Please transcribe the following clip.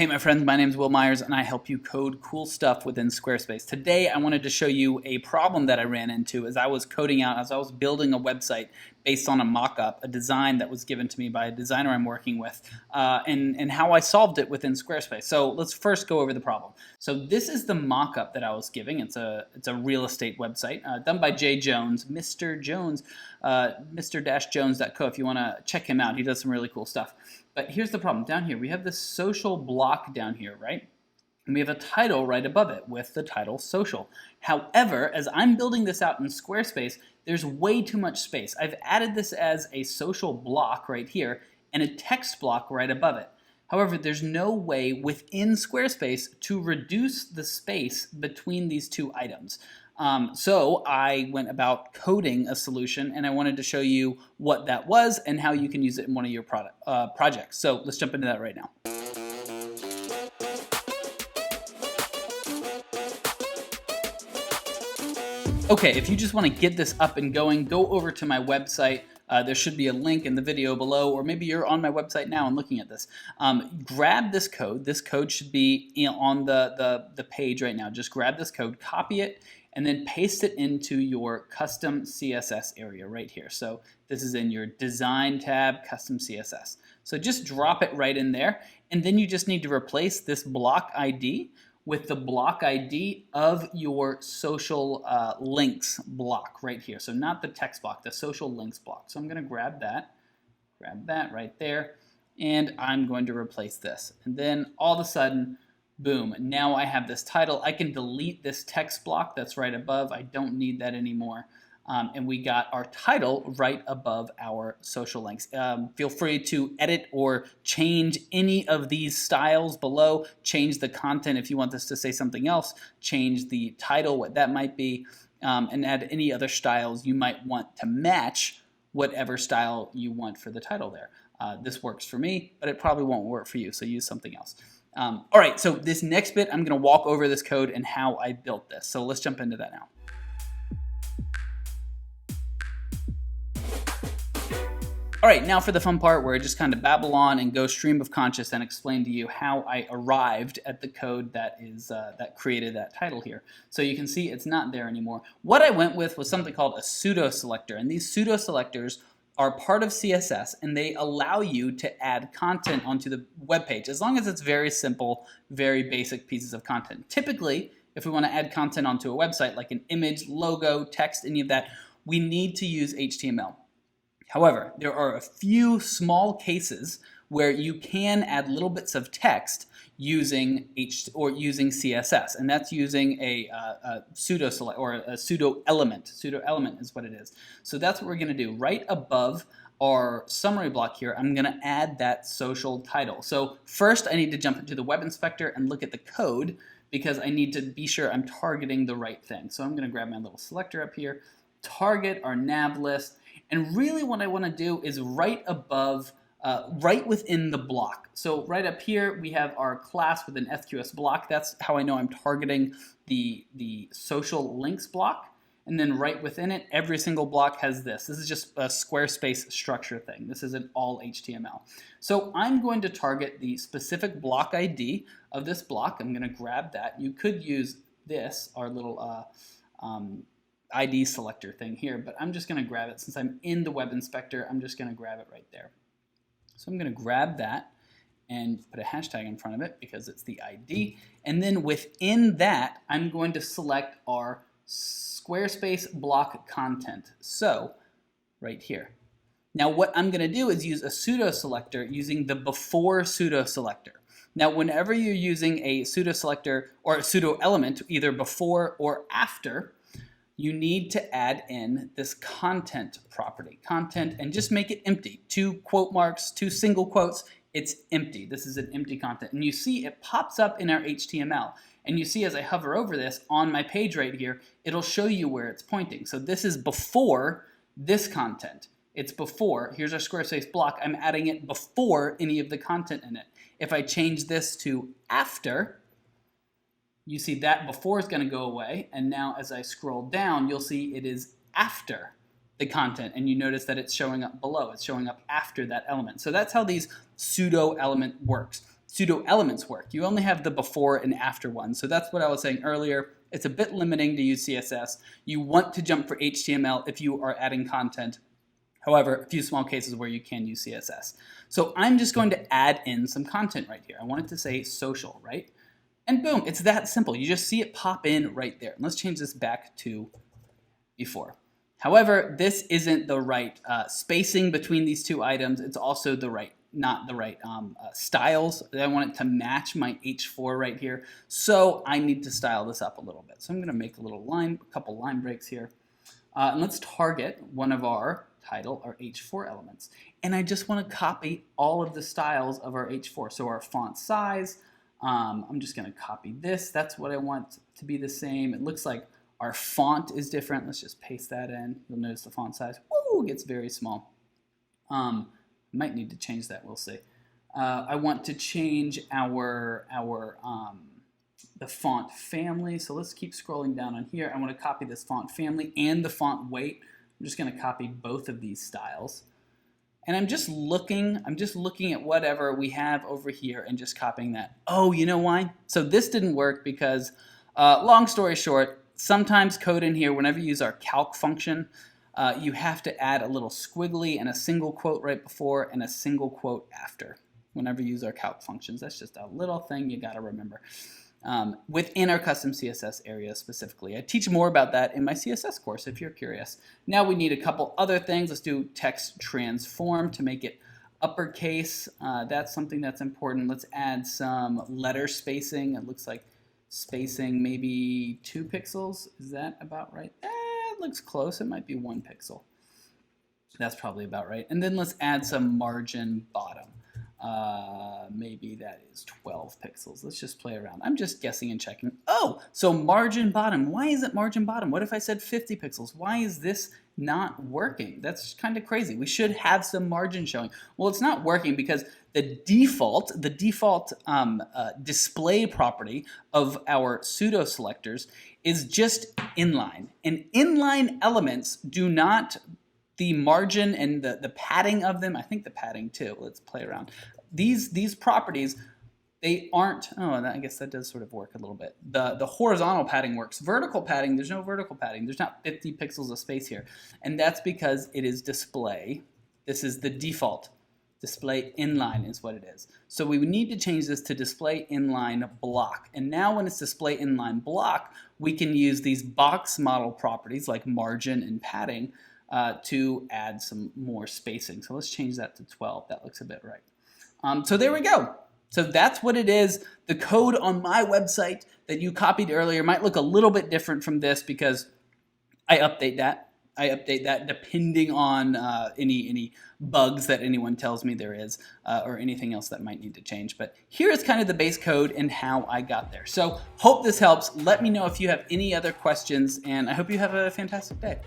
Hey my friends, my name is Will Myers and I help you code cool stuff within Squarespace. Today I wanted to show you a problem that I ran into as I was coding out, as I was building a website based on a mock-up, a design that was given to me by a designer I'm working with, and how I solved it within Squarespace. So let's first go over the problem. So this is the mock-up that I was giving. It's a real estate website done by Jay Jones, Mr. Jones, Mr-Jones.co if you want to check him out. He does some really cool stuff. But here's the problem. Down here, we have this social block down here, right? And we have a title right above it with the title social. However, as I'm building this out in Squarespace, there's way too much space. I've added this as a social block right here and a text block right above it. However, there's no way within Squarespace to reduce the space between these two items. So I went about coding a solution, and I wanted to show you what that was and how you can use it in one of your projects. So let's jump into that right now. Okay, if you just want to get this up and going, go over to my website. There should be a link in the video below, or maybe you're on my website now and looking at this. Grab this code. This code should be on the page right now. Just grab this code, copy it, and then paste it into your custom CSS area right here. So this is in your design tab, custom CSS. So just drop it right in there, and then you just need to replace this block ID with the block ID of your social links block right here. So not the text block, the social links block. So I'm gonna grab that right there, and I'm going to replace this. And then all of a sudden, boom, now I have this title. I can delete this text block that's right above. I don't need that anymore. And we got our title right above our social links. Feel free to edit or change any of these styles below. Change the content if you want this to say something else. Change the title, what that might be, and add any other styles you might want to match whatever style you want for the title there. This works for me, but it probably won't work for you, so use something else. All right, so this next bit, I'm going to walk over this code and how I built this. So let's jump into that now. All right, now for the fun part where I just kind of babble on and go stream of conscious and explain to you how I arrived at the code that is that created that title here. So you can see it's not there anymore. What I went with was something called a pseudo selector, and these pseudo selectors are part of CSS, and they allow you to add content onto the web page as long as it's very simple, very basic pieces of content. Typically, if we want to add content onto a website like an image, logo, text, any of that, we need to use HTML. However, there are a few small cases where you can add little bits of text using using CSS, and that's using a pseudo select or a pseudo element. Pseudo element is what it is. So that's what we're going to do. Right above our summary block here, I'm going to add that social title. So first, I need to jump into the web inspector and look at the code because I need to be sure I'm targeting the right thing. So I'm going to grab my little selector up here, target our nav list. And really what I want to do is right above, right within the block. So right up here, we have our class with an SQS block. That's how I know I'm targeting the social links block. And then right within it, every single block has this. This is just a Squarespace structure thing. This isn't all HTML. So I'm going to target the specific block ID of this block. I'm going to grab that. You could use this, our little ID selector thing here, but I'm just going to grab it. Since I'm in the web inspector, I'm just going to grab it right there. So I'm going to grab that and put a hashtag in front of it because it's the ID. And then within that, I'm going to select our Squarespace block content. So right here. Now what I'm going to do is use a pseudo selector using the before pseudo selector. Now whenever you're using a pseudo selector or a pseudo element, either before or after, you need to add in this content property, content, and just make it empty. 2 quote marks, 2 single quotes, it's empty. This is an empty content. And you see it pops up in our HTML. And you see as I hover over this on my page right here, it'll show you where it's pointing. So this is before this content. It's before, here's our Squarespace block, I'm adding it before any of the content in it. If I change this to after, you see that before is going to go away, and now as I scroll down, you'll see it is after the content, and you notice that it's showing up below. It's showing up after that element. So that's how these pseudo element works. pseudo elements work. You only have the before and after one. So that's what I was saying earlier. It's a bit limiting to use CSS. You want to jump for HTML if you are adding content. However, a few small cases where you can use CSS. So I'm just going to add in some content right here. I want it to say social, right? And boom, it's that simple. You just see it pop in right there. And let's change this back to before. However, this isn't the right spacing between these two items. It's also not the right styles. I want it to match my H4 right here. So I need to style this up a little bit. So I'm gonna make a couple line breaks here. And let's target one of our title, our H4 elements. And I just wanna copy all of the styles of our H4. So our font size, I'm just gonna copy this. That's what I want to be the same. It looks like our font is different. Let's just paste that in. You'll notice the font size, woo, gets very small. Might need to change that, we'll see. I want to change the font family. So let's keep scrolling down on here. I want to copy this font family and the font weight. I'm just gonna copy both of these styles. And I'm just looking at whatever we have over here and just copying that. Oh, you know why? So this didn't work because, long story short, sometimes code in here, whenever you use our calc function, you have to add a little squiggly and a single quote right before and a single quote after whenever you use our calc functions. That's just a little thing you got to remember within our custom CSS area specifically. I teach more about that in my CSS course if you're curious. Now we need a couple other things. Let's do text transform to make it uppercase. That's something that's important. Let's add some letter spacing. It looks like spacing maybe 2 pixels. Is that about right? It looks close. It might be 1 pixel. That's probably about right. And then let's add some margin bottom. Maybe that is 12 pixels. Let's just play around. I'm just guessing and checking. Oh, so margin bottom. Why is it margin bottom? What if I said 50 pixels? Why is this not working? That's kind of crazy. We should have some margin showing. Well, it's not working because the default display property of our pseudo selectors is just inline. And inline elements do not, the margin and the padding of them, I think the padding too, let's play around. These properties, they aren't, I guess that does sort of work a little bit. The horizontal padding works. Vertical padding, there's no vertical padding. There's not 50 pixels of space here. And that's because it is display. This is the default. Display inline is what it is. So we would need to change this to display inline block. And now when it's display inline block, we can use these box model properties like margin and padding to add some more spacing. So let's change that to 12. That looks a bit right. So there we go. So that's what it is. The code on my website that you copied earlier might look a little bit different from this because I update that. Depending on any bugs that anyone tells me there is or anything else that might need to change. But here is kind of the base code and how I got there. So hope this helps. Let me know if you have any other questions, and I hope you have a fantastic day.